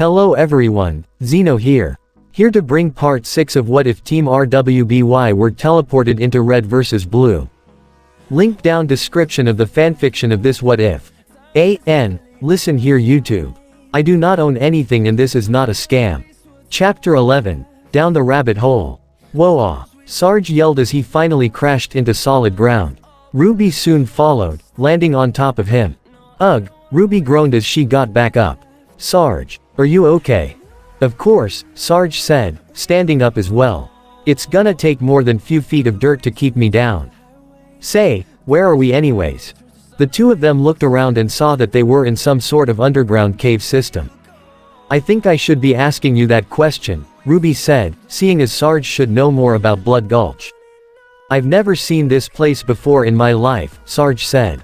Hello everyone, Zeno here. Here to bring part 6 of What If Team RWBY were teleported into red versus blue. Link down description of the fanfiction of this what if. Listen here YouTube. I do not own anything and this is not a scam. Chapter 11, Down the Rabbit Hole. Whoa! Sarge yelled as he finally crashed into solid ground. Ruby soon followed, landing on top of him. Ugh, Ruby groaned as she got back up. Sarge, are you okay? Of course, Sarge said, standing up as well. It's gonna take more than few feet of dirt to keep me down. Say, where are we anyways? The two of them looked around and saw that they were in some sort of underground cave system. I think I should be asking you that question, Ruby said, seeing as Sarge should know more about Blood Gulch. I've never seen this place before in my life, Sarge said.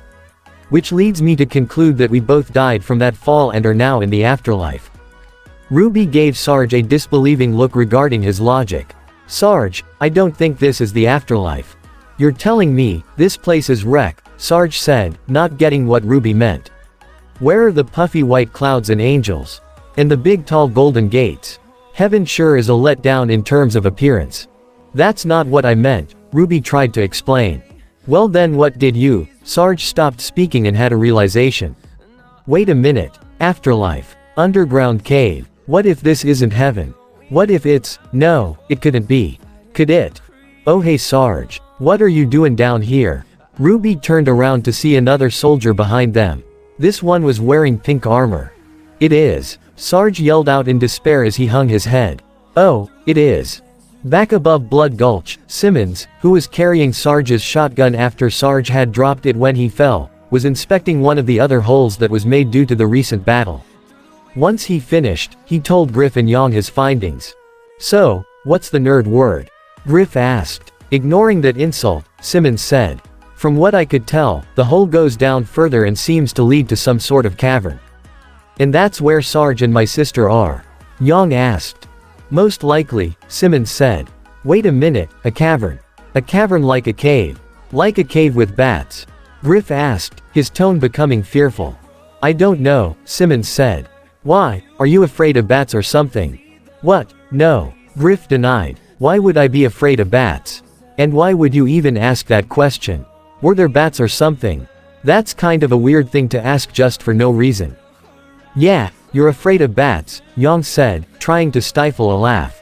Which leads me to conclude that we both died from that fall and are now in the afterlife. Ruby gave Sarge a disbelieving look regarding his logic. Sarge, I don't think this is the afterlife. You're telling me, this place is wreck, Sarge said, not getting what Ruby meant. Where are the puffy white clouds and angels? And the big tall golden gates? Heaven sure is a letdown in terms of appearance. That's not what I meant, Ruby tried to explain. Well then what did you? Sarge stopped speaking and had a realization. Wait a minute, afterlife, underground cave, what if this isn't heaven? What if it's, no, it couldn't be. Could it? Oh hey Sarge, what are you doing down here? Ruby turned around to see another soldier behind them. This one was wearing pink armor. It is, Sarge yelled out in despair as he hung his head. Oh, it is. Back above Blood Gulch, Simmons, who was carrying Sarge's shotgun after Sarge had dropped it when he fell, was inspecting one of the other holes that was made due to the recent battle. Once he finished, he told Griff and Yang his findings. So, what's the nerd word? Griff asked. Ignoring that insult, Simmons said. From what I could tell, the hole goes down further and seems to lead to some sort of cavern. And that's where Sarge and my sister are? Yang asked. Most likely, Simmons said. Wait a minute, a cavern. A cavern like a cave. Like a cave with bats. Griff asked, his tone becoming fearful. I don't know, Simmons said. Why, are you afraid of bats or something? What, no, Griff denied. Why would I be afraid of bats? And why would you even ask that question? Were there bats or something? That's kind of a weird thing to ask just for no reason. Yeah, you're afraid of bats, Yang said, trying to stifle a laugh.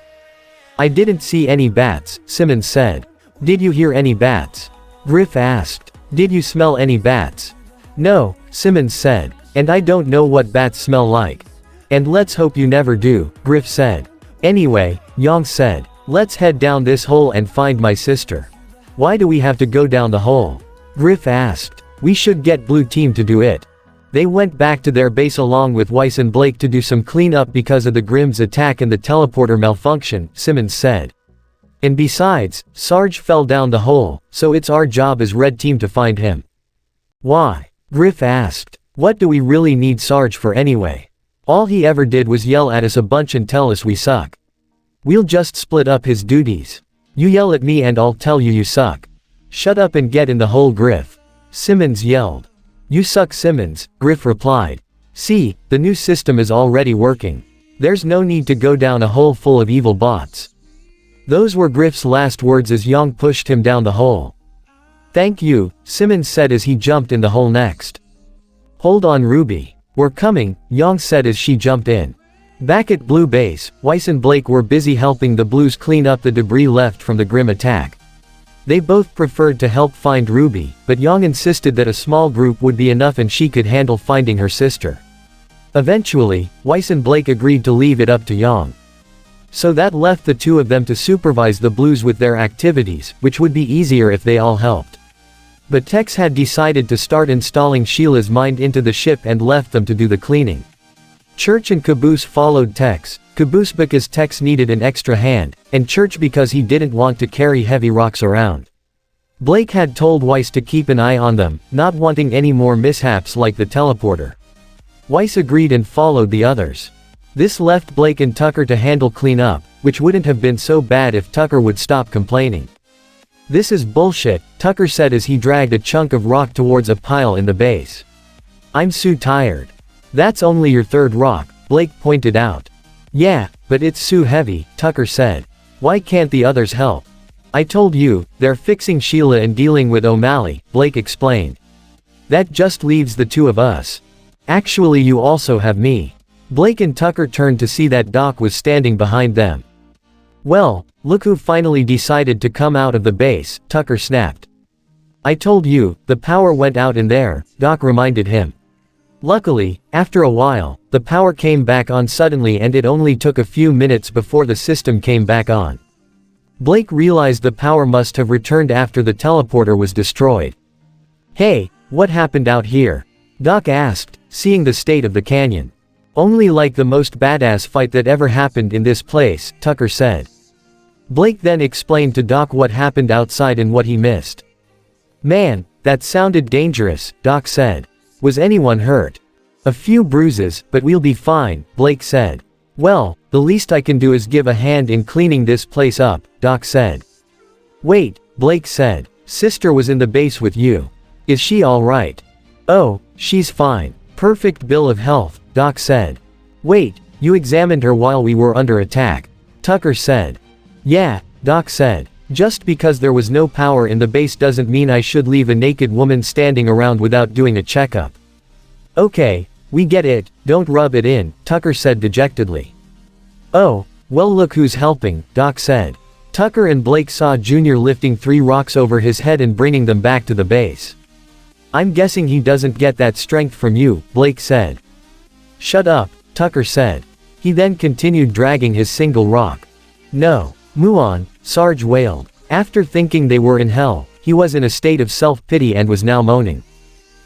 I didn't see any bats, Simmons said. Did you hear any bats? Griff asked. Did you smell any bats? No, Simmons said. And I don't know what bats smell like. And let's hope you never do, Griff said. Anyway, Yang said, let's head down this hole and find my sister. Why do we have to go down the hole? Griff asked. We should get Blue Team to do it. They went back to their base along with Weiss and Blake to do some cleanup because of the Grimm's attack and the teleporter malfunction, Simmons said. And besides, Sarge fell down the hole, so it's our job as Red Team to find him. Why? Griff asked. What do we really need Sarge for anyway? All he ever did was yell at us a bunch and tell us we suck. We'll just split up his duties. You yell at me and I'll tell you you suck. Shut up and get in the hole, Griff. Simmons yelled. You suck, Simmons, Griff replied. See, the new system is already working. There's no need to go down a hole full of evil bots. Those were Griff's last words as Yang pushed him down the hole. Thank you, Simmons said as he jumped in the hole next. Hold on, Ruby. We're coming, Yang said as she jumped in. Back at Blue Base, Weiss and Blake were busy helping the Blues clean up the debris left from the Grimm attack. They both preferred to help find Ruby, but Yang insisted that a small group would be enough and she could handle finding her sister. Eventually, Weiss and Blake agreed to leave it up to Yang. So that left the two of them to supervise the Blues with their activities, which would be easier if they all helped. But Tex had decided to start installing Sheila's mind into the ship and left them to do the cleaning. Church and Caboose followed Tex, Caboose because Tex needed an extra hand, and Church because he didn't want to carry heavy rocks around. Blake had told Weiss to keep an eye on them, not wanting any more mishaps like the teleporter. Weiss agreed and followed the others. This left Blake and Tucker to handle cleanup, which wouldn't have been so bad if Tucker would stop complaining. This is bullshit, Tucker said as he dragged a chunk of rock towards a pile in the base. I'm so tired. That's only your third rock, Blake pointed out. Yeah, but it's so heavy, Tucker said. Why can't the others help? I told you, they're fixing Sheila and dealing with O'Malley, Blake explained. That just leaves the two of us. Actually, you also have me. Blake and Tucker turned to see that Doc was standing behind them. Well, look who finally decided to come out of the base, Tucker snapped. I told you, the power went out in there, Doc reminded him. Luckily, after a while, the power came back on suddenly and it only took a few minutes before the system came back on. Blake realized the power must have returned after the teleporter was destroyed. Hey, what happened out here? Doc asked, seeing the state of the canyon. Only like the most badass fight that ever happened in this place, Tucker said. Blake then explained to Doc what happened outside and what he missed. Man, that sounded dangerous, Doc said. Was anyone hurt? A few bruises, but we'll be fine, Blake said. Well, the least I can do is give a hand in cleaning this place up, Doc said. Wait, Blake said. Sister was in the base with you. Is she alright? Oh, she's fine. Perfect bill of health, Doc said. Wait, you examined her while we were under attack? Tucker said. Yeah, Doc said. Just because there was no power in the base doesn't mean I should leave a naked woman standing around without doing a checkup. Okay, we get it, don't rub it in, Tucker said dejectedly. Oh, well look who's helping, Doc said. Tucker and Blake saw Junior lifting 3 rocks over his head and bringing them back to the base. I'm guessing he doesn't get that strength from you, Blake said. Shut up, Tucker said. He then continued dragging his single rock. No, Muon, Sarge wailed. After thinking they were in hell, he was in a state of self-pity and was now moaning.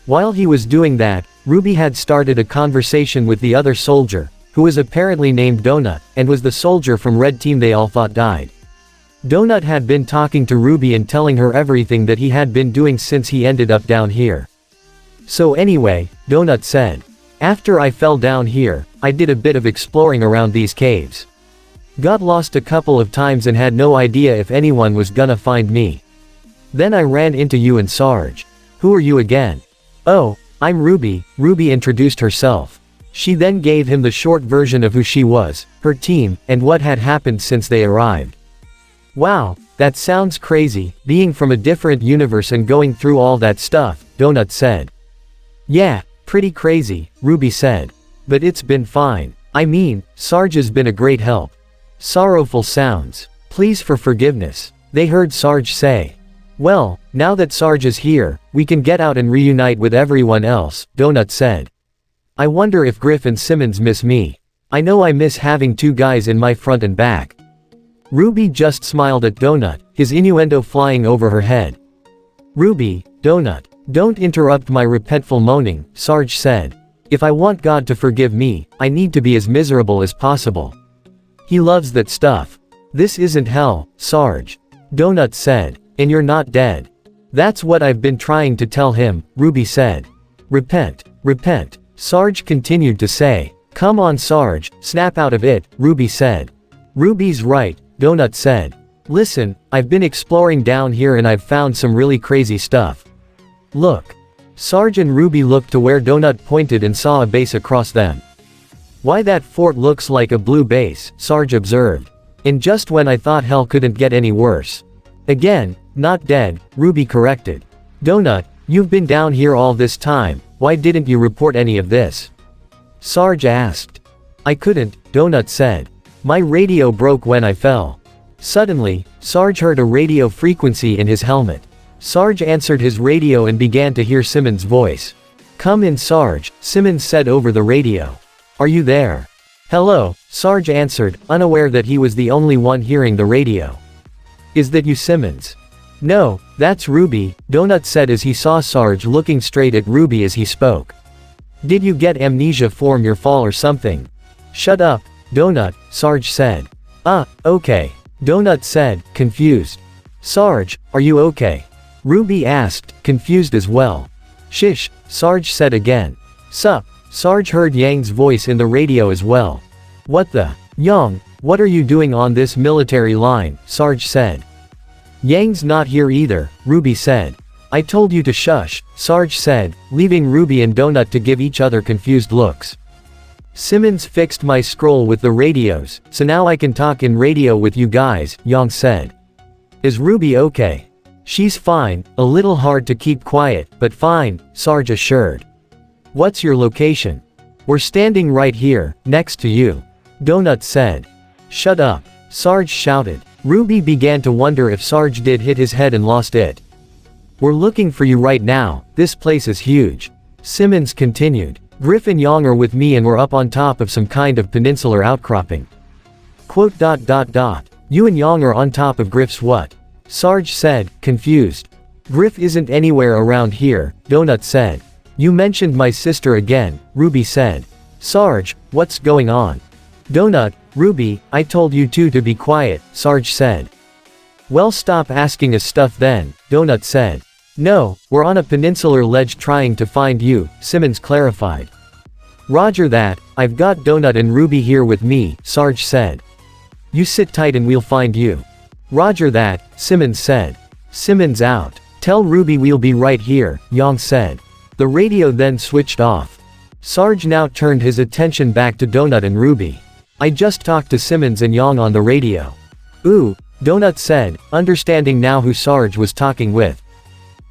While he was doing that, Ruby had started a conversation with the other soldier, who was apparently named Donut, and was the soldier from Red Team they all thought died. Donut had been talking to Ruby and telling her everything that he had been doing since he ended up down here. So anyway, Donut said. After I fell down here, I did a bit of exploring around these caves. Got lost a couple of times and had no idea if anyone was gonna find me. Then I ran into you and Sarge. Who are you again? Oh, I'm Ruby, Ruby introduced herself. She then gave him the short version of who she was, her team, and what had happened since they arrived. Wow, that sounds crazy, being from a different universe and going through all that stuff, Donut said. Yeah, pretty crazy, Ruby said. But it's been fine. I mean, Sarge has been a great help. Sorrowful sounds. Please for forgiveness, they heard Sarge say. Well, now that Sarge is here, we can get out and reunite with everyone else, Donut said. I wonder if Griff and Simmons miss me. I know I miss having 2 guys in my front and back. Ruby just smiled at Donut, his innuendo flying over her head. Ruby, Donut, don't interrupt my repentful moaning, Sarge said. If I want God to forgive me, I need to be as miserable as possible. He loves that stuff. This isn't hell, Sarge. Donut said. And you're not dead. That's what I've been trying to tell him, Ruby said. Repent, repent, Sarge continued to say. Come on Sarge, snap out of it, Ruby said. Ruby's right, Donut said. Listen, I've been exploring down here and I've found some really crazy stuff. Look. Sarge and Ruby looked to where Donut pointed and saw a base across them. Why that fort looks like a blue base, Sarge observed. And just when I thought hell couldn't get any worse. Again, not dead, Ruby corrected. Donut, you've been down here all this time, why didn't you report any of this? Sarge asked. I couldn't, Donut said. My radio broke when I fell. Suddenly, Sarge heard a radio frequency in his helmet. Sarge answered his radio and began to hear Simmons' voice. Come in Sarge, Simmons said over the radio. Are you there? Hello, Sarge answered, unaware that he was the only one hearing the radio. Is that you Simmons? No, that's Ruby, Donut said as he saw Sarge looking straight at Ruby as he spoke. Did you get amnesia from your fall or something? Shut up, Donut, Sarge said. Okay. Donut said, confused. Sarge, are you okay? Ruby asked, confused as well. Shish, Sarge said again. Sup, Sarge heard Yang's voice in the radio as well. What the? Yang, what are you doing on this military line? Sarge said. Yang's not here either, Ruby said. I told you to shush, Sarge said, leaving Ruby and Donut to give each other confused looks. Simmons fixed my scroll with the radios, so now I can talk in radio with you guys, Yang said. Is Ruby okay? She's fine, a little hard to keep quiet, but fine, Sarge assured. What's your location? We're standing right here, next to you. Donut said. Shut up, Sarge shouted. Ruby began to wonder if Sarge did hit his head and lost it. We're looking for you right now, this place is huge. Simmons continued. Griff and Yang are with me and we're up on top of some kind of peninsular outcropping. Quote. You and Yang are on top of Griff's what? Sarge said, confused. Griff isn't anywhere around here, Donut said. You mentioned my sister again, Ruby said. Sarge, what's going on? Donut, Ruby, I told you two to be quiet, Sarge said. Well, stop asking us stuff then, Donut said. No, we're on a peninsular ledge trying to find you, Simmons clarified. Roger that, I've got Donut and Ruby here with me, Sarge said. You sit tight and we'll find you. Roger that, Simmons said. Simmons out. Tell Ruby we'll be right here, Yang said. The radio then switched off. Sarge now turned his attention back to Donut and Ruby. I just talked to Simmons and Yang on the radio. Ooh, Donut said, understanding now who Sarge was talking with.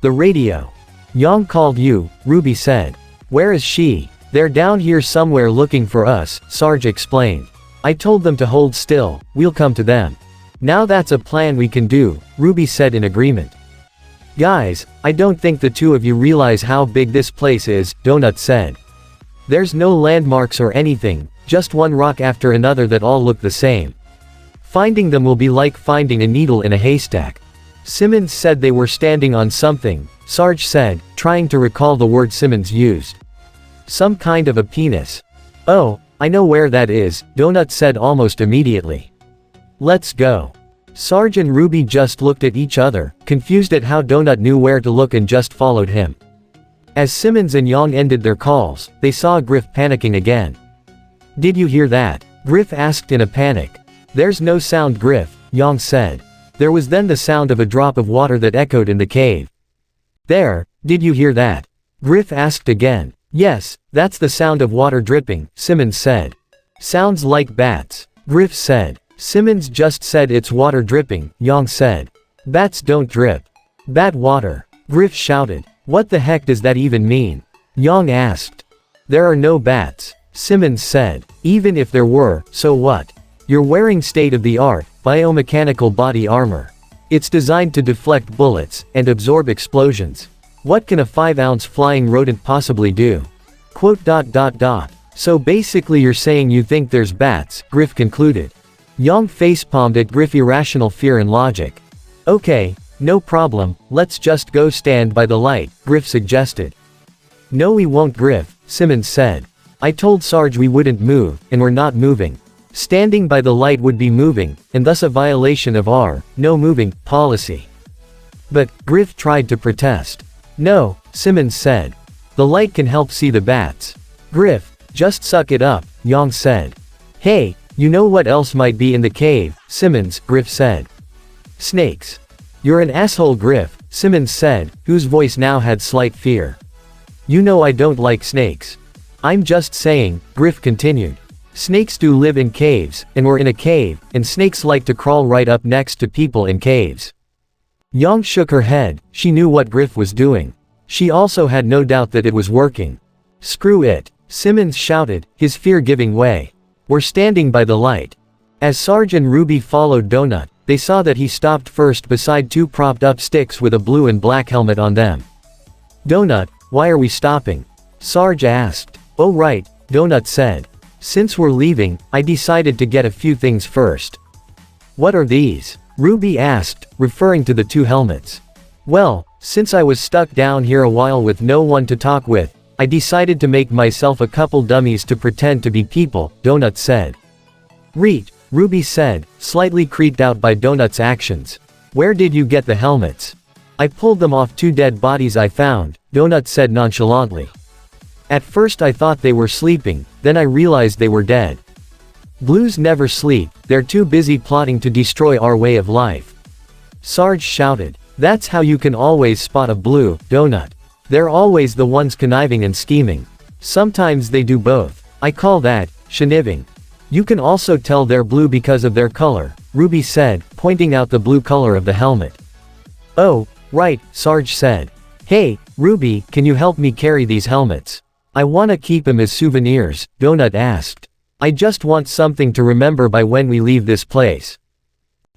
The radio. Yang called you, Ruby said. Where is she? They're down here somewhere looking for us, Sarge explained. I told them to hold still, we'll come to them. Now that's a plan we can do, Ruby said in agreement. Guys, I don't think the two of you realize how big this place is, Donut said. There's no landmarks or anything, just one rock after another that all look the same. Finding them will be like finding a needle in a haystack. Simmons said they were standing on something, Sarge said, trying to recall the word Simmons used. Some kind of a penis. Oh, I know where that is, Donut said almost immediately. Let's go. Sarge and Ruby just looked at each other, confused at how Donut knew where to look and just followed him. As Simmons and Yang ended their calls, they saw Griff panicking again. Did you hear that? Griff asked in a panic. There's no sound, Griff, Yang said. There was then the sound of a drop of water that echoed in the cave. There, did you hear that? Griff asked again. Yes, that's the sound of water dripping, Simmons said. Sounds like bats, Griff said. Simmons just said it's water dripping, Yang said. Bats don't drip. Bat water, Griff shouted. What the heck does that even mean? Yang asked. There are no bats, Simmons said. Even if there were, so what? You're wearing state-of-the-art, biomechanical body armor. It's designed to deflect bullets, and absorb explosions. What can a 5-ounce flying rodent possibly do? Quote. So basically you're saying you think there's bats, Griff concluded. Yang facepalmed at Griff's irrational fear and logic. Okay, no problem, let's just go stand by the light, Griff suggested. No we won't, Griff, Simmons said. I told Sarge we wouldn't move, and we're not moving. Standing by the light would be moving, and thus a violation of our no moving policy. But Griff tried to protest. No, Simmons said. The light can help see the bats. Griff, just suck it up, Yang said. Hey, you know what else might be in the cave, Simmons, Griff said. Snakes. You're an asshole, Griff, Simmons said, whose voice now had slight fear. You know I don't like snakes. I'm just saying, Griff continued. Snakes do live in caves, and we're in a cave, and snakes like to crawl right up next to people in caves. Yang shook her head, she knew what Griff was doing. She also had no doubt that it was working. Screw it, Simmons shouted, his fear giving way. We're standing by the light. As Sarge and Ruby followed Donut, they saw that he stopped first beside two propped up sticks with a blue and black helmet on them. Donut, why are we stopping? Sarge asked. Oh right, Donut said. Since we're leaving, I decided to get a few things first. What are these? Ruby asked, referring to the two helmets. Well, since I was stuck down here a while with no one to talk with, I decided to make myself a couple dummies to pretend to be people, Donut said. Reet, Ruby said, slightly creeped out by Donut's actions. Where did you get the helmets? I pulled them off two dead bodies I found, Donut said nonchalantly. At first I thought they were sleeping, then I realized they were dead. Blues never sleep, they're too busy plotting to destroy our way of life. Sarge shouted. That's how you can always spot a blue, Donut. They're always the ones conniving and scheming. Sometimes they do both. I call that Sheniving. You can also tell they're blue because of their color, Ruby said, pointing out the blue color of the helmet. Oh, right, Sarge said. Hey, Ruby, can you help me carry these helmets? I wanna keep them as souvenirs, Donut asked. I just want something to remember by when we leave this place.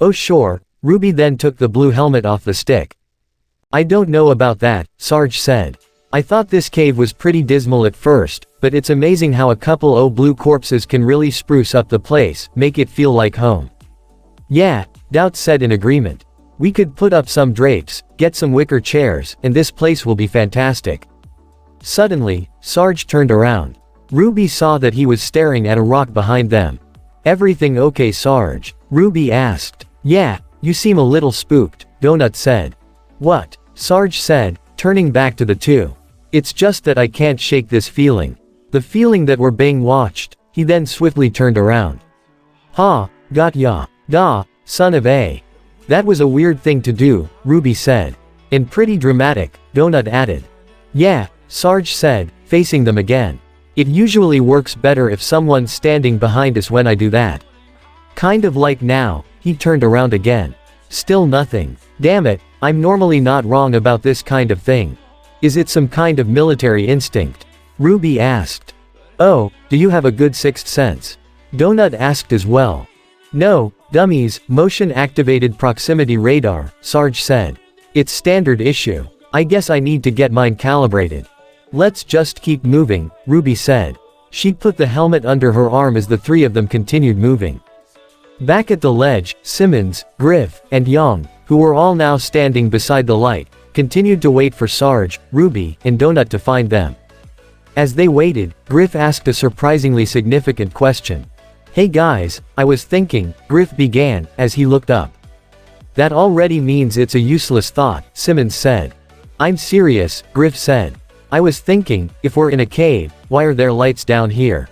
Oh sure, Ruby then took the blue helmet off the stick. I don't know about that, Sarge said. I thought this cave was pretty dismal at first, but it's amazing how a couple of blue corpses can really spruce up the place, make it feel like home. Yeah, Doubt said in agreement. We could put up some drapes, get some wicker chairs, and this place will be fantastic. Suddenly, Sarge turned around. Ruby saw that he was staring at a rock behind them. Everything okay, Sarge? Ruby asked. Yeah, you seem a little spooked, Donut said. What? Sarge said, turning back to the two. It's just that I can't shake this feeling. The feeling that we're being watched. He then swiftly turned around. Ha, got ya, da, son of a. That was a weird thing to do, Ruby said. And pretty dramatic, Donut added. Yeah, Sarge said, facing them again. It usually works better if someone's standing behind us when I do that. Kind of like now, he turned around again. Still nothing. Damn it, I'm normally not wrong about this kind of thing. Is it some kind of military instinct? Ruby asked. Oh, do you have a good sixth sense? Donut asked as well. No, dummies, motion-activated proximity radar, Sarge said. It's standard issue. I guess I need to get mine calibrated. Let's just keep moving, Ruby said. She put the helmet under her arm as the three of them continued moving. Back at the ledge, Simmons, Griff, and Young, who were all now standing beside the light, continued to wait for Sarge, Ruby, and Donut to find them. As they waited, Griff asked a surprisingly significant question. Hey guys, I was thinking, Griff began, as he looked up. That already means it's a useless thought, Simmons said. I'm serious, Griff said. I was thinking, if we're in a cave, why are there lights down here?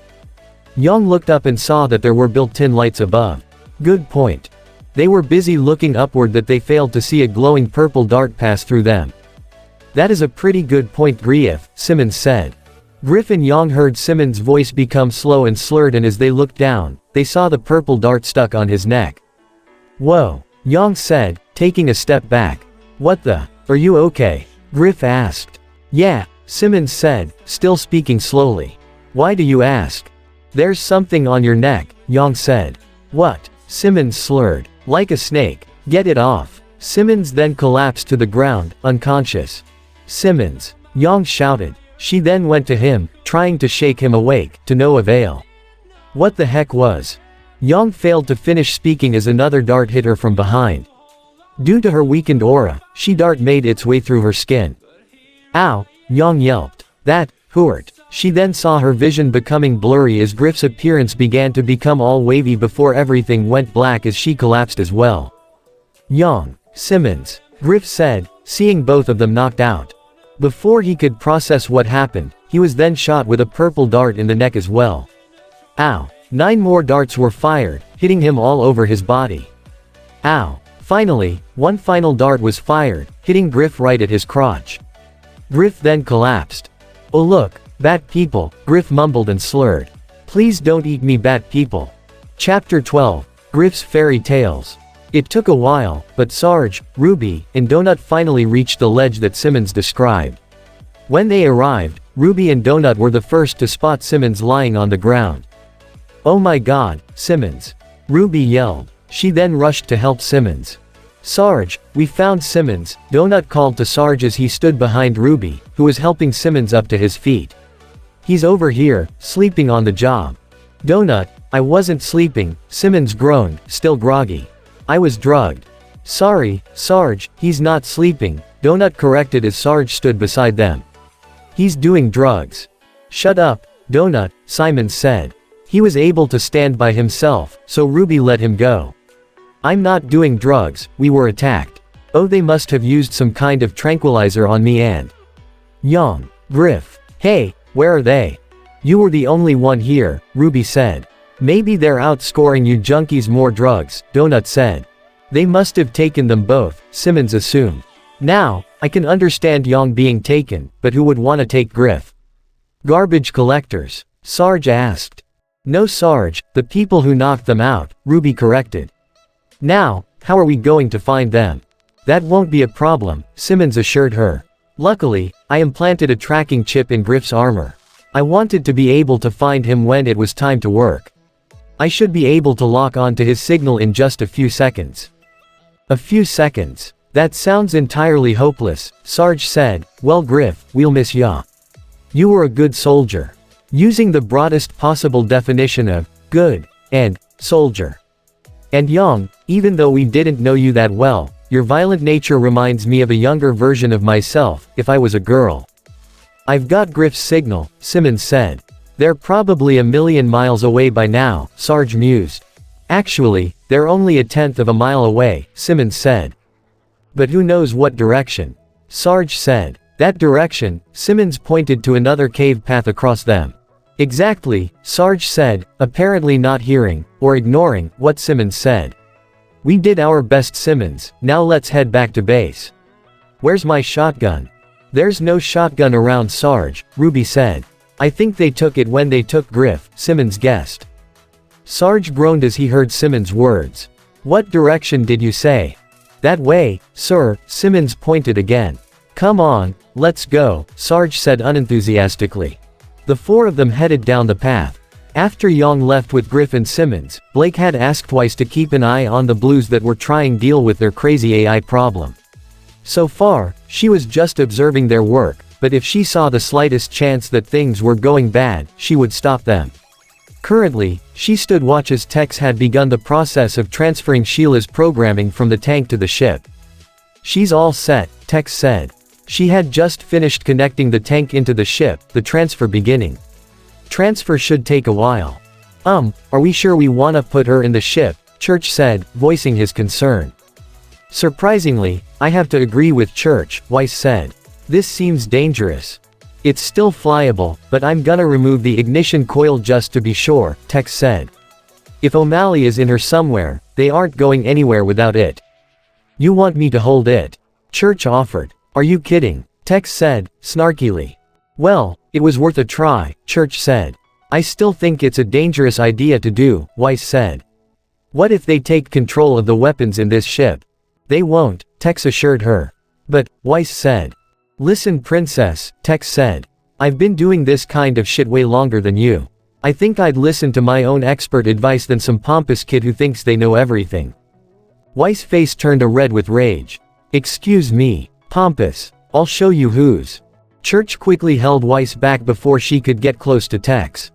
Young looked up and saw that there were built-in lights above. Good point. They were busy looking upward that they failed to see a glowing purple dart pass through them. That is a pretty good point, Griff, Simmons said. Griff and Young heard Simmons' voice become slow and slurred, and as they looked down, they saw the purple dart stuck on his neck. Whoa, Young said, taking a step back. What the? Are you okay? Griff asked. Yeah, Simmons said, still speaking slowly. Why do you ask? There's something on your neck, Young said. What? Simmons slurred. Like a snake. Get it off. Simmons then collapsed to the ground, unconscious. Simmons. Young shouted. She then went to him, trying to shake him awake, to no avail. What the heck was? Young failed to finish speaking as another dart hit her from behind. Due to her weakened aura, she dart made its way through her skin. Ow, Young yelped. That hurt. She then saw her vision becoming blurry as Griff's appearance began to become all wavy before everything went black as she collapsed as well. Young, Simmons, Griff said, seeing both of them knocked out. Before he could process what happened, he was then shot with a purple dart in the neck as well. Ow. 9 more darts were fired, hitting him all over his body. Ow. Finally, one final dart was fired, hitting Griff right at his crotch. Griff then collapsed. Oh look, bat people, Griff mumbled and slurred. Please don't eat me, bat people. Chapter 12, Griff's Fairy Tales. It took a while, but Sarge, Ruby, and Donut finally reached the ledge that Simmons described. When they arrived, Ruby and Donut were the first to spot Simmons lying on the ground. Oh my god, Simmons. Ruby yelled. She then rushed to help Simmons. Sarge, we found Simmons, Donut called to Sarge as he stood behind Ruby, who was helping Simmons up to his feet. He's over here, sleeping on the job. Donut, I wasn't sleeping, Simmons groaned, still groggy. I was drugged. Sorry, Sarge, he's not sleeping, Donut corrected as Sarge stood beside them. He's doing drugs. Shut up, Donut, Simon said. He was able to stand by himself, so Ruby let him go. I'm not doing drugs, we were attacked. Oh, they must have used some kind of tranquilizer on me and Young. Griff. Hey, where are they? You were the only one here, Ruby said. Maybe they're out scoring you junkies more drugs, Donut said. They must have taken them both, Simmons assumed. Now, I can understand Young being taken, but who would want to take Griff? Garbage collectors. Sarge asked. No Sarge, the people who knocked them out, Ruby corrected. Now, how are we going to find them? That won't be a problem, Simmons assured her. Luckily, I implanted a tracking chip in Griff's armor. I wanted to be able to find him when it was time to work. I should be able to lock on to his signal in just a few seconds. A few seconds. That sounds entirely hopeless, Sarge said. Well Griff, we'll miss ya. You were a good soldier. Using the broadest possible definition of good and soldier. And young, even though we didn't know you that well, your violent nature reminds me of a younger version of myself, if I was a girl. I've got Griff's signal, Simmons said. They're probably a million miles away by now, Sarge mused. Actually, they're only a tenth of a mile away, Simmons said. But who knows what direction? Sarge said. That direction, Simmons pointed to another cave path across them. Exactly, Sarge said, apparently not hearing, or ignoring, what Simmons said. We did our best Simmons, now let's head back to base. Where's my shotgun? There's no shotgun around Sarge, Ruby said. I think they took it when they took Griff, Simmons guessed. Sarge groaned as he heard Simmons' words. What direction did you say? That way, sir, Simmons pointed again. Come on, let's go, Sarge said unenthusiastically. The four of them headed down the path. After Young left with Griff and Simmons, Blake had asked Weiss to keep an eye on the Blues that were trying to deal with their crazy AI problem. So far, she was just observing their work, but if she saw the slightest chance that things were going bad, she would stop them. Currently, she stood watch as Tex had begun the process of transferring Sheila's programming from the tank to the ship. She's all set, Tex said. She had just finished connecting the tank into the ship, the transfer beginning. Transfer should take a while. Are we sure we wanna put her in the ship? Church said, voicing his concern. Surprisingly, I have to agree with Church, Weiss said. This seems dangerous. It's still flyable, but I'm gonna remove the ignition coil just to be sure, Tex said. If O'Malley is in her somewhere, they aren't going anywhere without it. You want me to hold it? Church offered. Are you kidding? Tex said, snarkily. Well, it was worth a try, Church said. I still think it's a dangerous idea to do, Weiss said. What if they take control of the weapons in this ship? They won't, Tex assured her. But, Weiss said. Listen princess, Tex said. I've been doing this kind of shit way longer than you. I think I'd listen to my own expert advice than some pompous kid who thinks they know everything. Weiss' face turned a red with rage. Excuse me. Pompous. I'll show you who's. Church quickly held Weiss back before she could get close to Tex.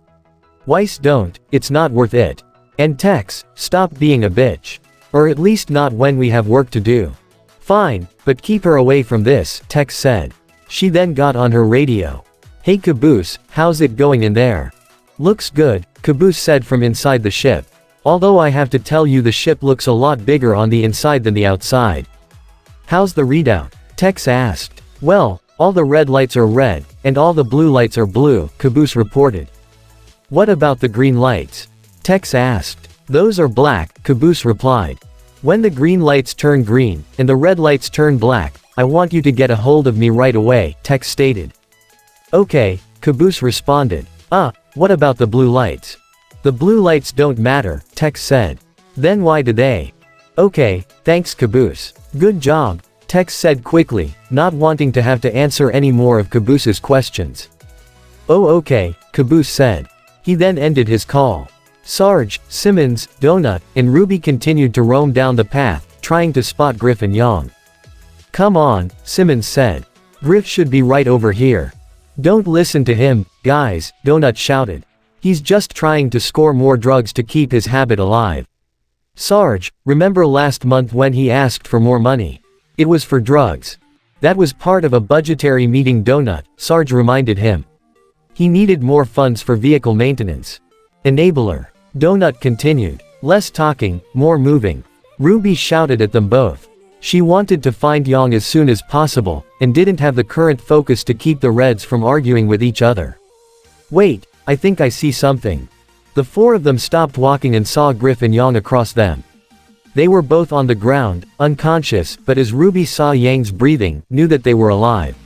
Weiss, don't, it's not worth it. And Tex, stop being a bitch. Or at least not when we have work to do. Fine, but keep her away from this, Tex said. She then got on her radio. Hey Caboose, how's it going in there? Looks good, Caboose said from inside the ship. Although I have to tell you the ship looks a lot bigger on the inside than the outside. How's the readout? Tex asked. Well, all the red lights are red, and all the blue lights are blue, Caboose reported. What about the green lights? Tex asked. Those are black, Caboose replied. When the green lights turn green, and the red lights turn black, I want you to get a hold of me right away, Tex stated. Okay, Caboose responded. What about the blue lights? The blue lights don't matter, Tex said. Then why do they? Okay, thanks Caboose. Good job, Tex said quickly, not wanting to have to answer any more of Caboose's questions. Oh okay, Caboose said. He then ended his call. Sarge, Simmons, Donut, and Ruby continued to roam down the path, trying to spot Griff and Young. Come on, Simmons said. Griff should be right over here. Don't listen to him, guys, Donut shouted. He's just trying to score more drugs to keep his habit alive. Sarge, remember last month when he asked for more money? It was for drugs. That was part of a budgetary meeting, Donut, Sarge reminded him. He needed more funds for vehicle maintenance. Enabler. Donut continued. Less talking, more moving. Ruby shouted at them both. She wanted to find Young as soon as possible, and didn't have the current focus to keep the Reds from arguing with each other. Wait, I think I see something. The four of them stopped walking and saw Griff and Young across them. They were both on the ground, unconscious, but as Ruby saw Yang's breathing, knew that they were alive.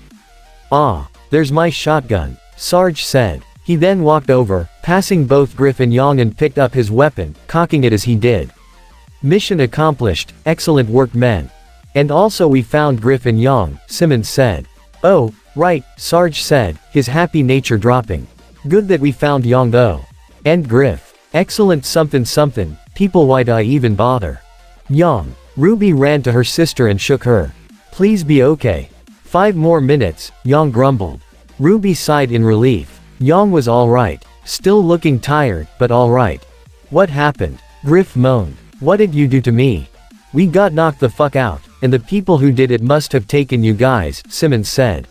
There's my shotgun, Sarge said. He then walked over, passing both Griff and Yang, and picked up his weapon, cocking it as he did. Mission accomplished, excellent work men. And also we found Griff and Yang, Simmons said. Oh, right, Sarge said, his happy nature dropping. Good that we found Yang though. And Griff. Excellent something something, people why'd I even bother? Yang. Ruby ran to her sister and shook her. Please be okay. 5 more minutes, Yang grumbled. Ruby sighed in relief. Yang was alright. Still looking tired, but alright. What happened? Griff moaned. What did you do to me? We got knocked the fuck out, and the people who did it must have taken you guys, Simmons said.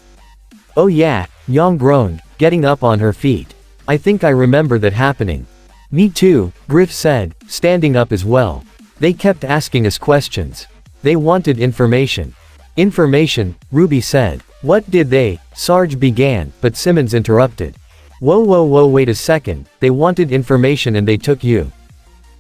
Oh yeah, Yang groaned, getting up on her feet. I think I remember that happening. Me too, Griff said, standing up as well. They kept asking us questions. They wanted information. Information, Ruby said. What did they? Sarge began, but Simmons interrupted. Whoa wait a second, they wanted information and they took you.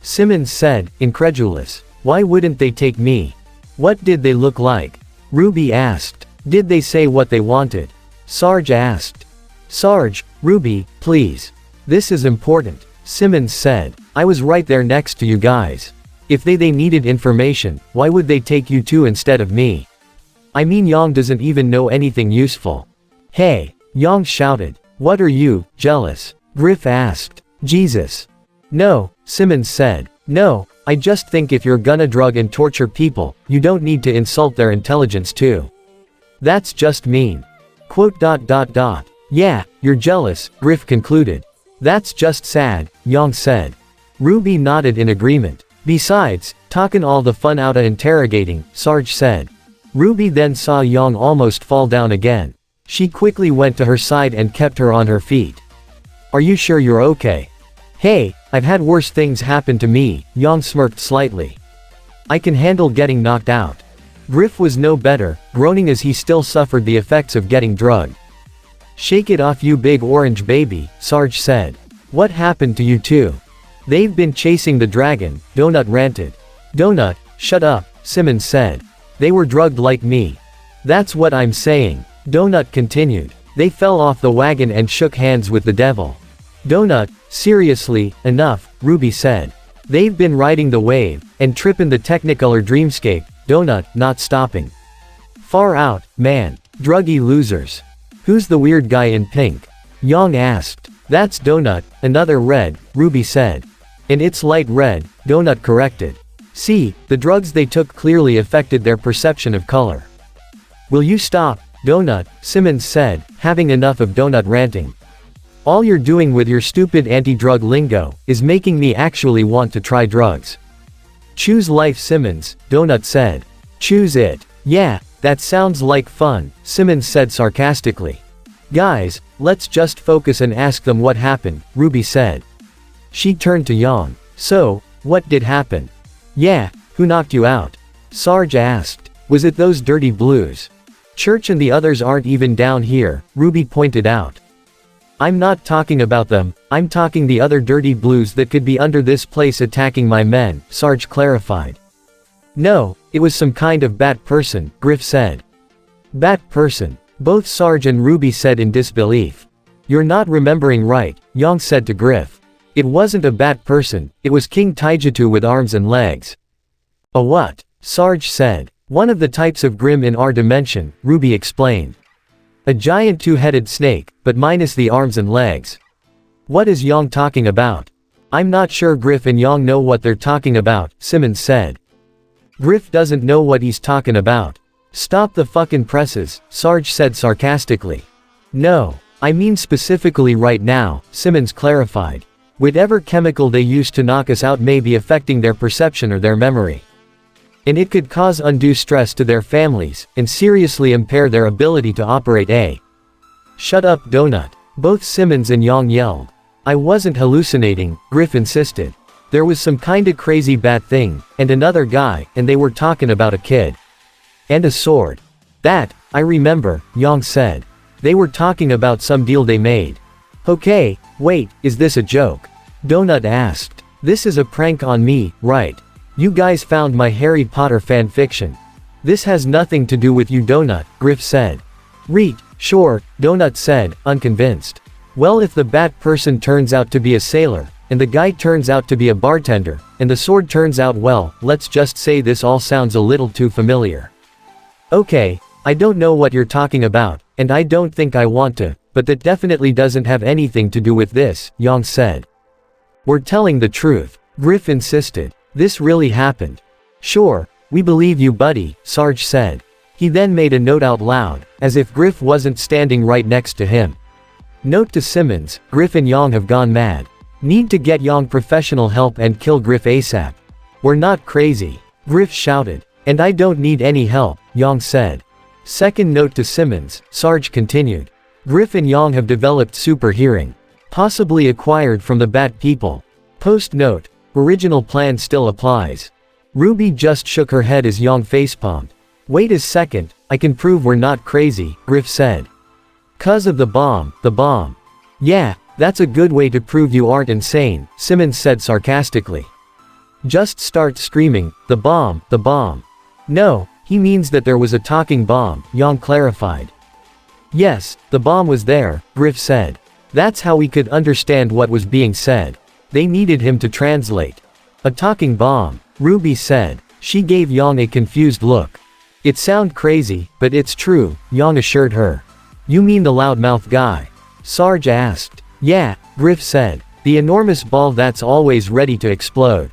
Simmons said, incredulous. Why wouldn't they take me? What did they look like? Ruby asked. Did they say what they wanted? Sarge asked. Sarge, Ruby, please. This is important, Simmons said. I was right there next to you guys. If they needed information, why would they take you two instead of me? I mean Yang doesn't even know anything useful. Hey, Yang shouted. What are you, jealous? Griff asked. Jesus. No, Simmons said. No, I just think if you're gonna drug and torture people, you don't need to insult their intelligence too. That's just mean. Yeah, you're jealous, Griff concluded. That's just sad, Yang said. Ruby nodded in agreement. Besides, talkin' all the fun outta interrogating, Sarge said. Ruby then saw Yang almost fall down again. She quickly went to her side and kept her on her feet. Are you sure you're okay? Hey, I've had worse things happen to me, Yang smirked slightly. I can handle getting knocked out. Griff was no better, groaning as he still suffered the effects of getting drugged. Shake it off you big orange baby, Sarge said. What happened to you two? They've been chasing the dragon, Donut ranted. Donut, shut up, Simmons said. They were drugged like me. That's what I'm saying, Donut continued. They fell off the wagon and shook hands with the devil. Donut, seriously, enough, Ruby said. They've been riding the wave, and trippin' the Technicolor dreamscape, Donut, not stopping. Far out, man. Druggy losers. Who's the weird guy in pink? Yang asked. That's Donut, another red, Ruby said. And it's light red, Donut corrected. See, the drugs they took clearly affected their perception of color. Will you stop, Donut, Simmons said, having enough of Donut ranting. All you're doing with your stupid anti-drug lingo is making me actually want to try drugs. Choose life, Simmons, Donut said. Choose it. Yeah, that sounds like fun, Simmons said sarcastically. Guys, let's just focus and ask them what happened, Ruby said. She turned to Yang. So, what did happen? Yeah, who knocked you out? Sarge asked. Was it those dirty blues? Church and the others aren't even down here, Ruby pointed out. I'm not talking about them, I'm talking the other dirty blues that could be under this place attacking my men, Sarge clarified. No, it was some kind of bat person, Griff said. Bat person? Both Sarge and Ruby said in disbelief. You're not remembering right, Yang said to Griff. It wasn't a bat person, it was King Taijutsu with arms and legs. A what? Sarge said. One of the types of Grimm in our dimension, Ruby explained. A giant two-headed snake, but minus the arms and legs. What is Yang talking about? I'm not sure Griff and Yang know what they're talking about, Simmons said. Griff doesn't know what he's talking about. Stop the fucking presses, Sarge said sarcastically. No, I mean specifically right now, Simmons clarified. Whatever chemical they used to knock us out may be affecting their perception or their memory. And it could cause undue stress to their families, and seriously impair their ability to operate a. Shut up, Donut. Both Simmons and Yang yelled. I wasn't hallucinating, Griff insisted. There was some kinda crazy bat thing, and another guy, and they were talking about a kid. And a sword. That, I remember, Yang said. They were talking about some deal they made. Okay, wait, is this a joke? Donut asked. This is a prank on me, right? You guys found my Harry Potter fanfiction. This has nothing to do with you, Donut, Griff said. Reet, sure, Donut said, unconvinced. Well, if the bat person turns out to be a sailor, and the guy turns out to be a bartender, and the sword turns out, well, let's just say this all sounds a little too familiar. Okay, I don't know what you're talking about, and I don't think I want to, but that definitely doesn't have anything to do with this, Yang said. We're telling the truth, Griff insisted. This really happened. Sure, we believe you, buddy, Sarge said. He then made a note out loud, as if Griff wasn't standing right next to him. Note to Simmons, Griff and Yang have gone mad. Need to get Yang professional help and kill Griff ASAP. We're not crazy, Griff shouted. And I don't need any help, Yang said. Second note to Simmons, Sarge continued. Griff and Yang have developed super hearing. Possibly acquired from the Bat people. Post note, original plan still applies. Ruby just shook her head as Yang facepalmed. Wait a second, I can prove we're not crazy, Griff said. 'Cause of the bomb. Yeah, that's a good way to prove you aren't insane, Simmons said sarcastically. Just start screaming, the bomb. No, he means that there was a talking bomb, Yang clarified. Yes, the bomb was there, Griff said. That's how we could understand what was being said. They needed him to translate. A talking bomb, Ruby said. She gave Yang a confused look. It sounds crazy, but it's true, Yang assured her. You mean the loudmouth guy? Sarge asked. Yeah, Griff said. The enormous ball that's always ready to explode.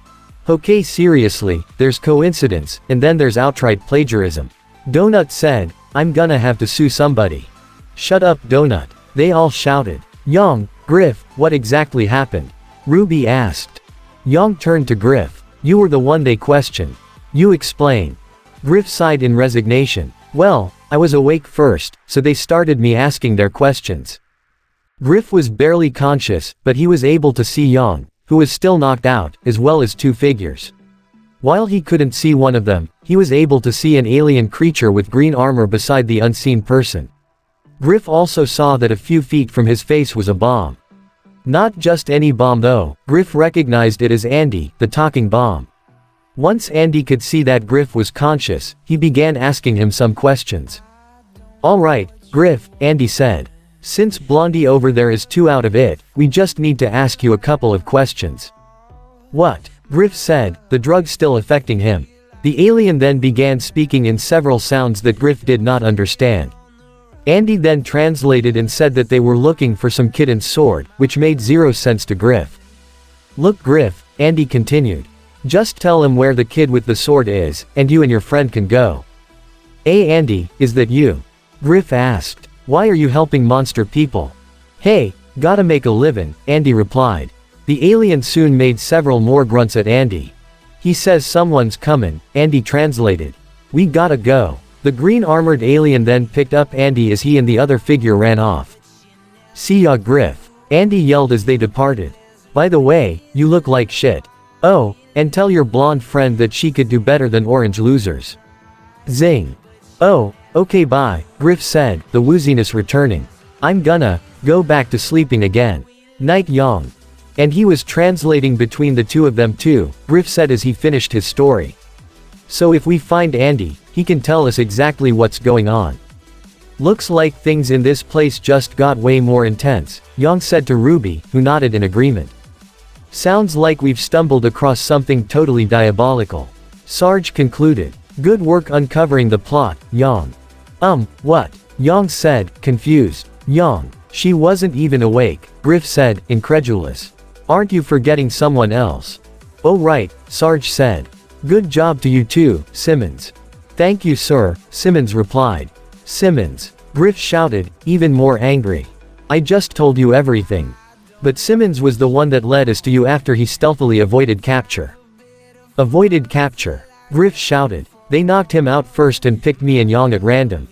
Okay, seriously, there's coincidence, and then there's outright plagiarism. Donut said, I'm gonna have to sue somebody. Shut up, Donut, they all shouted. Yang, Griff, what exactly happened? Ruby asked. Yang turned to Griff. You were the one they questioned. You explain. Griff sighed in resignation. Well, I was awake first, so they started me asking their questions. Griff was barely conscious, but he was able to see Yang, who was still knocked out, as well as two figures. While he couldn't see one of them, he was able to see an alien creature with green armor beside the unseen person. Griff also saw that a few feet from his face was a bomb. Not just any bomb though, Griff recognized it as Andy, the talking bomb. Once Andy could see that Griff was conscious, he began asking him some questions. Alright, Griff, Andy said. Since Blondie over there is too out of it, we just need to ask you a couple of questions. What? Griff said, the drug still affecting him. The alien then began speaking in several sounds that Griff did not understand. Andy then translated and said that they were looking for some kitten's sword, which made zero sense to Griff. Look, Griff, Andy continued. Just tell him where the kid with the sword is, and you and your friend can go. Hey Andy, is that you? Griff asked. Why are you helping monster people? Hey, gotta make a living, Andy replied. The alien soon made several more grunts at Andy. He says someone's coming, Andy translated. We gotta go. The green armored alien then picked up Andy as he and the other figure ran off. See ya, Griff, Andy yelled as they departed. By the way, you look like shit. Oh, and tell your blonde friend that she could do better than orange losers. Zing. Oh, okay, bye, Griff said, the wooziness returning. I'm gonna go back to sleeping again. Night, Yang. And he was translating between the two of them too, Griff said as he finished his story. So if we find Andy, he can tell us exactly what's going on. Looks like things in this place just got way more intense, Yang said to Ruby, who nodded in agreement. Sounds like we've stumbled across something totally diabolical. Sarge concluded. Good work uncovering the plot, Yang. What? Yang said, confused. Yang, she wasn't even awake, Griff said, incredulous. Aren't you forgetting someone else? Oh right, Sarge said. Good job to you too, Simmons. Thank you sir, Simmons replied. Simmons, Griff shouted, even more angry. I just told you everything. But Simmons was the one that led us to you after he stealthily avoided capture. Avoided capture? Griff shouted. They knocked him out first and picked me and Yang at random.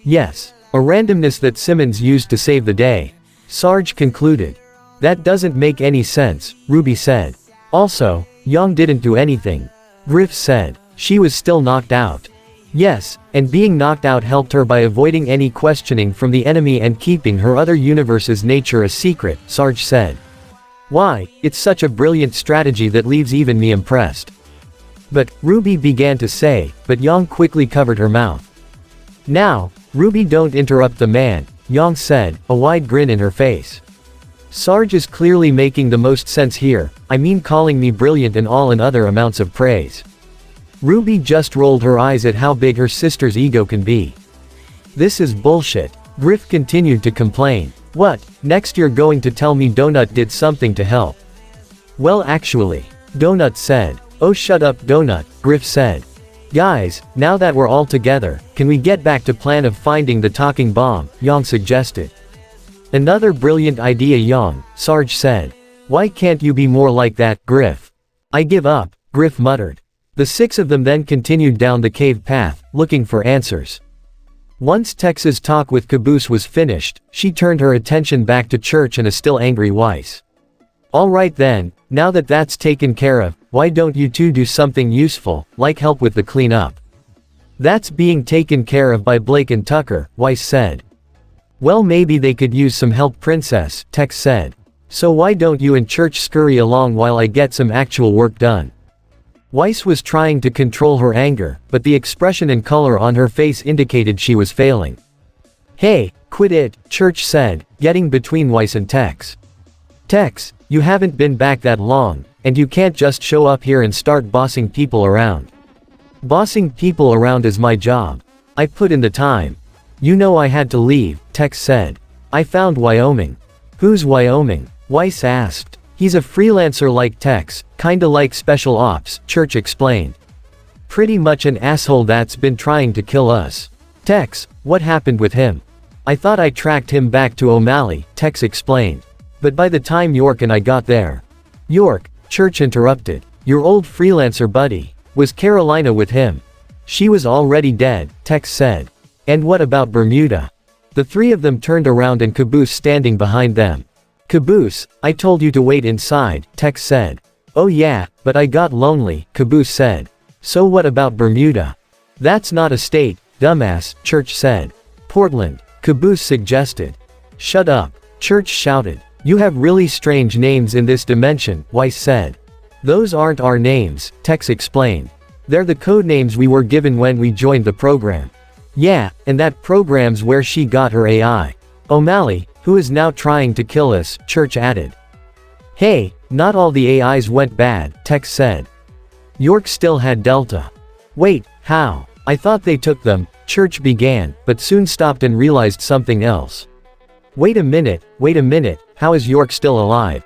Yes, a randomness that Simmons used to save the day. Sarge concluded. That doesn't make any sense, Ruby said. Also, Yang didn't do anything. Griff said. She was still knocked out. Yes, and being knocked out helped her by avoiding any questioning from the enemy and keeping her other universe's nature a secret, Sarge said. Why, it's such a brilliant strategy that leaves even me impressed. But, Ruby began to say, but Yang quickly covered her mouth. Now, Ruby, don't interrupt the man, Yang said, a wide grin in her face. Sarge is clearly making the most sense here, I mean calling me brilliant and all and other amounts of praise. Ruby just rolled her eyes at how big her sister's ego can be. This is bullshit. Griff continued to complain. What, next you're going to tell me Donut did something to help? Well actually, Donut said. Oh shut up Donut, Griff said. Guys, now that we're all together, can we get back to plan of finding the talking bomb, Yang suggested. Another brilliant idea Yang, Sarge said. Why can't you be more like that, Griff? I give up, Griff muttered. The six of them then continued down the cave path, looking for answers. Once Tex's talk with Caboose was finished, she turned her attention back to Church and a still angry Weiss. Alright then, now that that's taken care of, why don't you two do something useful, like help with the cleanup? That's being taken care of by Blake and Tucker, Weiss said. Well maybe they could use some help Princess, Tex said. So why don't you and Church scurry along while I get some actual work done? Weiss was trying to control her anger, but the expression and color on her face indicated she was failing. Hey, quit it, Church said, getting between Weiss and Tex. Tex, you haven't been back that long, and you can't just show up here and start bossing people around. Bossing people around is my job. I put in the time. You know I had to leave, Tex said. I found Wyoming. Who's Wyoming? Weiss asked. He's a freelancer like Tex, kinda like special ops, Church explained. Pretty much an asshole that's been trying to kill us. Tex, what happened with him? I thought I tracked him back to O'Malley, Tex explained. But by the time York and I got there. York, Church interrupted. Your old freelancer buddy. Was Carolina with him? She was already dead, Tex said. And what about Bermuda? The three of them turned around and Caboose standing behind them. Caboose, I told you to wait inside, Tex said. Oh yeah, but I got lonely, Caboose said. So what about Bermuda? That's not a state, dumbass, Church said. Portland, Caboose suggested. Shut up, Church shouted. You have really strange names in this dimension, Weiss said. Those aren't our names, Tex explained. They're the code names we were given when we joined the program. Yeah, and that program's where she got her AI. O'Malley, who is now trying to kill us, Church added. Hey, not all the AIs went bad, Tex said. York still had Delta. Wait, how? I thought they took them, Church began, but soon stopped and realized something else. Wait a minute, how is York still alive?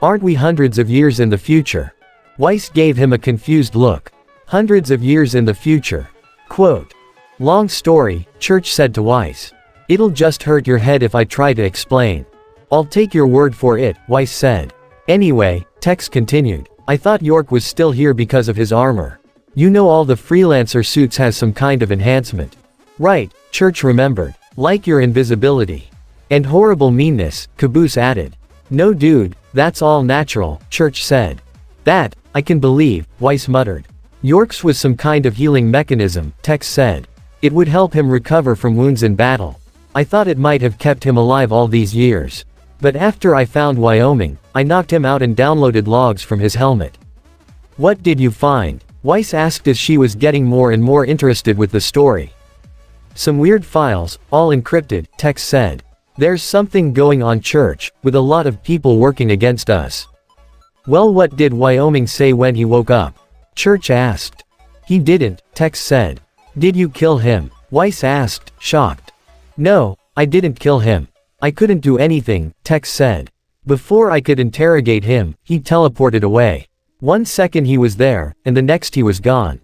Aren't we hundreds of years in the future? Weiss gave him a confused look. Hundreds of years in the future. Quote. Long story, Church said to Weiss. It'll just hurt your head if I try to explain. I'll take your word for it, Weiss said. Anyway, Tex continued. I thought York was still here because of his armor. You know all the freelancer suits has some kind of enhancement. Right, Church remembered. Like your invisibility. And horrible meanness, Caboose added. No dude, that's all natural, Church said. That, I can believe, Weiss muttered. York's was some kind of healing mechanism, Tex said. It would help him recover from wounds in battle. I thought it might have kept him alive all these years. But after I found Wyoming, I knocked him out and downloaded logs from his helmet. What did you find? Weiss asked as she was getting more and more interested with the story. Some weird files, all encrypted, Tex said. There's something going on Church, with a lot of people working against us. Well what did Wyoming say when he woke up? Church asked. He didn't, Tex said. Did you kill him? Weiss asked, shocked. No, I didn't kill him. I couldn't do anything, Tex said. Before I could interrogate him, he teleported away. 1 second he was there, and the next he was gone.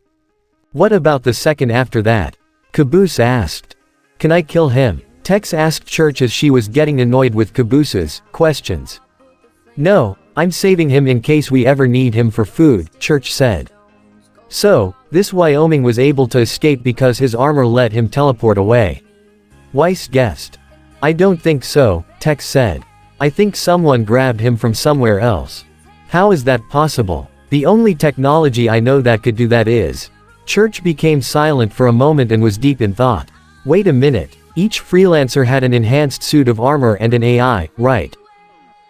What about the second after that? Caboose asked. Can I kill him? Tex asked Church as she was getting annoyed with Caboose's questions. No, I'm saving him in case we ever need him for food, Church said. So, this Wyoming was able to escape because his armor let him teleport away. Weiss guessed. I don't think so, Tex said. I think someone grabbed him from somewhere else. How is that possible? The only technology I know that could do that is. Church became silent for a moment and was deep in thought. Wait a minute, each freelancer had an enhanced suit of armor and an AI, right?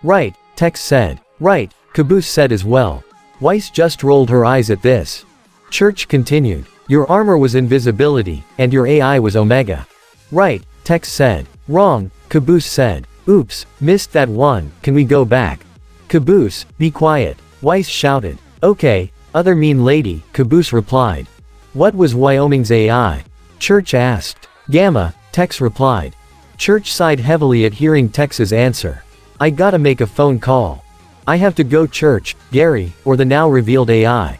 Right, Tex said. Right, Caboose said as well. Weiss just rolled her eyes at this. Church continued. Your armor was invisibility, and your AI was Omega. Right, Tex said. Wrong, Caboose said. Oops, missed that one, can we go back? Caboose, be quiet, Weiss shouted. Okay, other mean lady, Caboose replied. What was Wyoming's AI? Church asked. Gamma, Tex replied. Church sighed heavily at hearing Tex's answer. I gotta make a phone call. I have to go Church, Gary, or the now revealed AI.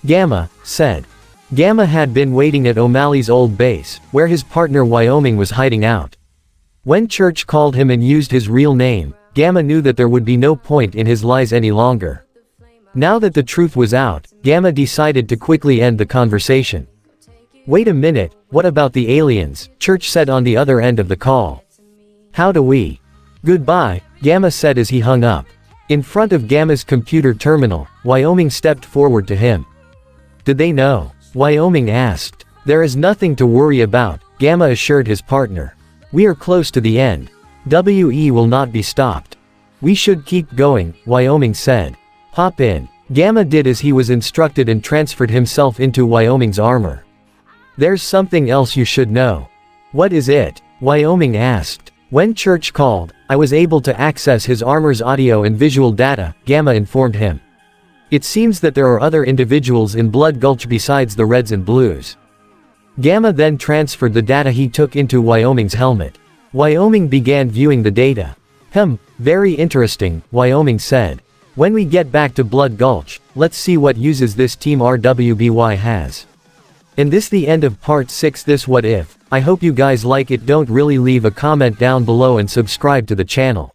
Gamma, said. Gamma had been waiting at O'Malley's old base, where his partner Wyoming was hiding out. When Church called him and used his real name, Gamma knew that there would be no point in his lies any longer. Now that the truth was out, Gamma decided to quickly end the conversation. Wait a minute, what about the aliens? Church said on the other end of the call. How do we? Goodbye, Gamma said as he hung up. In front of Gamma's computer terminal, Wyoming stepped forward to him. Did they know? Wyoming asked. There is nothing to worry about, Gamma assured his partner. We are close to the end. WE will not be stopped. We should keep going, Wyoming said. Hop in. Gamma did as he was instructed and transferred himself into Wyoming's armor. There's something else you should know. What is it? Wyoming asked. When Church called, I was able to access his armor's audio and visual data, Gamma informed him. It seems that there are other individuals in Blood Gulch besides the Reds and Blues. Gamma then transferred the data he took into Wyoming's helmet. Wyoming began viewing the data. Very interesting, Wyoming said. When we get back to Blood Gulch, let's see what uses this Team RWBY has. And this the end of part 6 this what if. I hope you guys like it. Don't really leave a comment down below and subscribe to the channel.